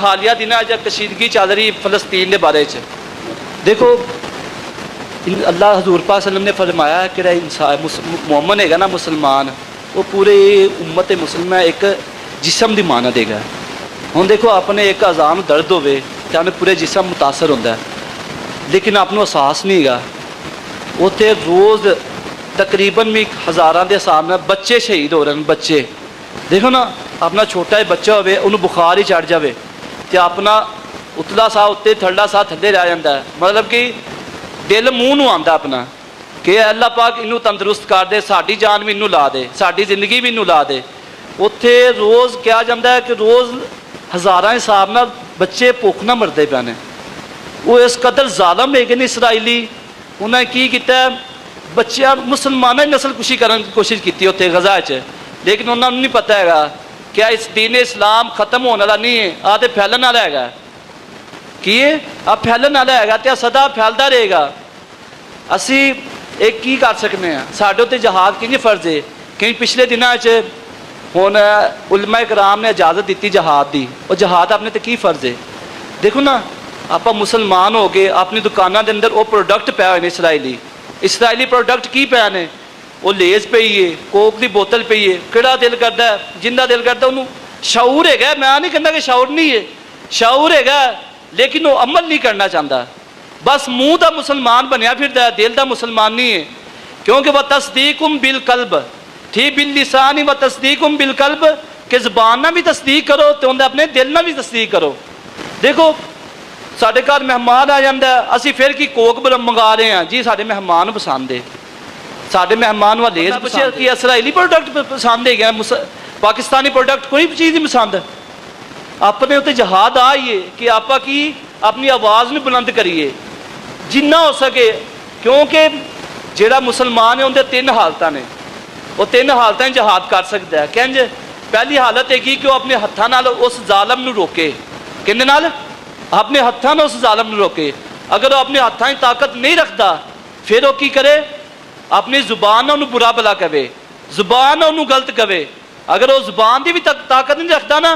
हालिया दिन अज कशीदगी चल रही फलस्तीन के बारे च देखो अल्लाह हजूर पाक सल्लम ने फरमाया कि इंसान मोमन है ना मुसलमान वो पूरे उम्मत मुसलमान एक जिसम की माना देगा। हुण देखो अपने एक अजाम दर्द होवे तो हमें पूरे जिसम मुतासर होंदा है लेकिन आपनों एहसास नहीं है। उत्थे रोज़ तकरीबन भी हज़ारां के हिसाब नाल बच्चे शहीद हो रहे हैं। बच्चे देखो ना अपना छोटा ही बच्चा होवे उन्होंने बुखार ही चढ़ जाए तो अपना उतला साह उत्ते थल्ला साह थल्ले रह जाता है। मतलब कि दिल मूँह नूं आंदा अपना कि अल्लाह पाक इनू तंदुरुस्त कर दे, साड़ी जान भी इनू ला दे, साड़ी जिंदगी भी इनू ला दे। उत्थे रोज़ कहा जाता है कि रोज़ हज़ारां हिसाब नाल बच्चे भुख ना मरते पे ने। वो इस कदर जालम है कि इसराइली उन्हें की किया बच्चों मुसलमानों की नस्ल कुशी करने की कोशिश की उत्थे गज़ा च, लेकिन उन्होंने नहीं पता है क्या इस दीन इस्लाम खत्म होने वाला नहीं है, आ तो फैलन वाला है कि आ फैलन वाला है तो सदा फैलता रहेगा। असी एक की कर सकते हैं, साढ़े उत्ते जहाद कि फर्ज है कि पिछले दिनों हुण उलमा कराम ने इजाज़त दी जहाद की, और जहाद अपने तो की फर्ज है। देखो ना आप मुसलमान हो गए अपनी दुकानों के अंदर वो प्रोडक्ट पै हुए इसराइली प्रोडक्ट की पै ने, वो लेज़ पई है, कोक की बोतल पई है, किहड़ा दिल करता है जिंदा दिल करता उन्होंने शऊर है। मैं नहीं कहता कि शऊर नहीं है, शऊर है लेकिन वो अमल नहीं करना चाहता, बस मुँह का मुसलमान बनया फिरदा है, दिल का मुसलमान नहीं है। क्योंकि वह तस्दीकुम बिल कल्ब ठीक बिल लिसानी व तस्दीकुम बिल कल्ब कि ज़बान ना भी तस्दीक करो तो उन्हें अपने दिल ना भी तस्दीक करो। देखो साढ़े घर मेहमान आ जाता है असी फिर की कोक मंगा रहे हैं जी, साढ़े मेहमान पसंद है, साढ़े मेहमान वाले इसराइली प्रोडक्ट पसंद है गया, पाकिस्तानी प्रोडक्ट कोई चीज़ नहीं पसंद। अपने उत्ते जहाद आइए कि आप की अपनी आवाज़ में बुलंद करिए जिन्ना हो सके। क्योंकि जेड़ा मुसलमान है उनके तीन हालत ने, वो तीन हालत जहाद कर सकता है। कहंज पहली हालत है कि वो अपने हत्थां नाल उस जालम नूं रोके, किहदे नाल अपने हत्थां नाल उस जालम नूं रोके। अगर वो अपने हत्थां की ताकत नहीं रखता फिर वो की करे अपनी जुबान उन्होंने बुरा भला कहे, जुबान उन्होंने गलत कहे। अगर वो जुबान की भी ताकत नहीं रखता ना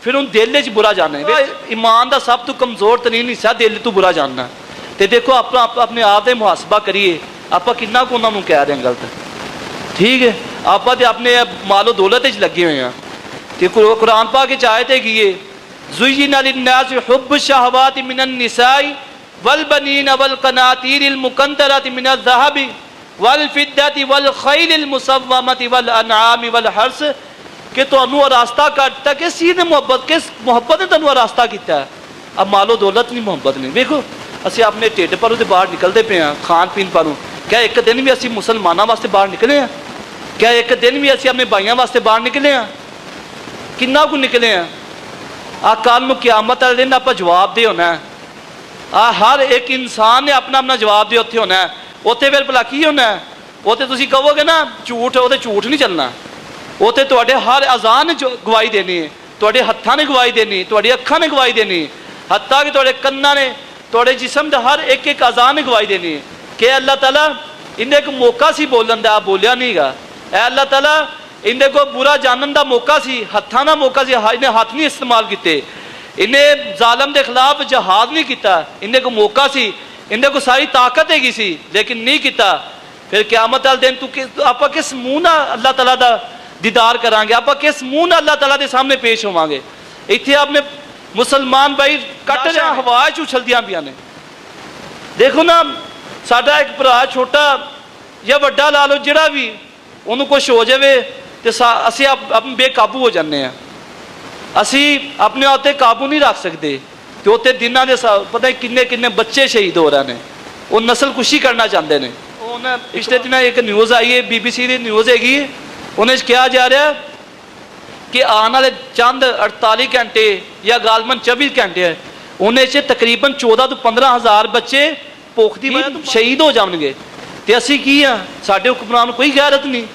फिर उन दिल च बुरा जाना है। ईमान का सब तो कमज़ोर तरीन हिस्सा दिल तो बुरा जानना। तो देखो अपने आप का मुहासबा करिए आप किन्ना को उन्होंने कह रहे हैं गलत, ठीक है। आप तो अपने मालो दौलत लगे हुए हैं तो कुरान पाक आयत हैगी है ज़ुय्यिना लिन्नासि हुब्बु शहवाति मिनन निसाई वल बनीना वल क़नातीरिल मुक़ंतरति मिनज़ ज़हबि वल फिद्दति वल ख़ैलिल मुसव्वमति वल अनआमि वल हर्स कि तुहानू रास्ता करता किस चीज़ ने किस मुहब्बत ने तुहानू रास्ता किया है। अब मालो दौलत नहीं मुहब्बत नहीं। देखो असी अपने ढिड परों तो बाहर निकलते पे हैं, खान पीन परों। क्या एक दिन भी असी मुसलमानों वास्ते बाहर निकले हैं? क्या एक दिन भी असी अपने भाइयों वास्ते बाहर निकले हैं? किन्ना को निकले हैं? आ कल नूं क़यामत वाले दिन आप जवाब दे होना है। आ हर एक इंसान ने अपना अपना जवाब दे उत्थे होना है। उत्थे फिर भला की होना है? उत्थे तुसीं कहोगे ना झूठ, वो झूठ नहीं चलना। उत्थे तुहाडे हर अज़ान ने गवाही देनी है, तुहाडे हत्थां ने गवाही देनी, तुहाडी अखां ने गवाही देनी, हत्ता कि तुहाडे कन्नां ने, तुहाडे जिस्म दा हर एक एक अज़ान ने गवाही देनी है कि अल्लाह ताला इन्हें एक मौका सी बोलन दा, बोलिया नहीं गा। अल्लाह ताला इन्हें को बुरा जानन दा मौका सी, हत्थां दा मौका सी, इन्हें हत्थ नहीं इस्तेमाल किते, इन्हें जालम के खिलाफ जहाद नहीं किया, इन्हें को मौका सी, इन्हें को सारी ताकत हैगी सी लेकिन नहीं किया। फिर क़यामत वाले दिन तू आप किस मुँह ना अल्लाह ताला दा दीदार करांगे, आप किस मुँह ना अल्लाह ताला के सामने पेश होवांगे। इत्थे आपने मुसलमान भाई कट रहा हवा च उछलदियां पियां ने। देखो ना साडा एक भरा छोटा या वड्डा ला लो जिहड़ा भी उन्होंने कुछ हो जाए तो असी आप बेकाबू हो जाते हैं, असी अपने आप पर काबू नहीं रख सकते। तो उत्ते दिनों के पता है किन्ने किन्ने बच्चे शहीद हो रहे हैं, वो नस्ल कुशी करना चाहते हैं। उन्हें पिछले दिन एक न्यूज़ आई है BBC की न्यूज़ हैगी, उन्हें कहा जा रहा है कि आने वाले चंद 48 घंटे या गालमन 24 घंटे है उन्हें तकरीबन 14 तो 15 हज़ार बच्चे भुख की वजह तो शहीद हो जाएंगे। तो असी की हाँ साढ़े हुक्मरान कोई गैरत नहीं,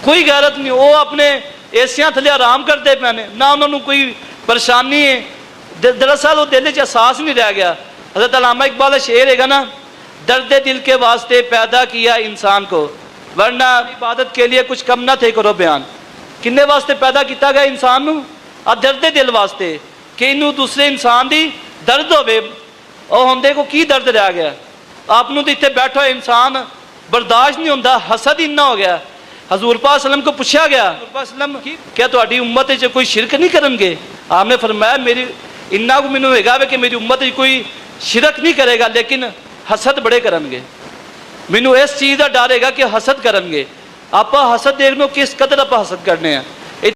कोई गैरत नहीं। वो अपने एसियां थले आराम करते पे ने, ना उन्होंने कोई परेशानी है। दरअसल वो दिल च एहसास नहीं रह गया। हज़रत अल्लामा इकबाल का शेर है ना, दर्द दिल के वास्ते पैदा किया इंसान को वरना इबादत के लिए कुछ कम ना थे करो बयान। किन्ने वास्ते पैदा किया गया इंसान नूं? आ दर्द दिल वास्ते कि इनू दूसरे इंसान की दर्द होवे, और होंदे को की दर्द रह गया। आपनू तो इतने बैठा हुआ इंसान बर्दाश्त नहीं होता, हसद इन्ना हो गया। हजूर पाक सल्लम को पूछा गया, क्या तुहाडी उम्मत च कोई शिरक नहीं करनगे? आपने फरमाया मेरी इन्ना को मैनू हैगा कि मेरी उम्मत च कोई शिरक नहीं करेगा, लेकिन हसद बड़े करनगे। मैनू इस चीज़ का डर हैगा कि हसद करनगे। आप हसद देखने किस कदर आप हसद करने हैं।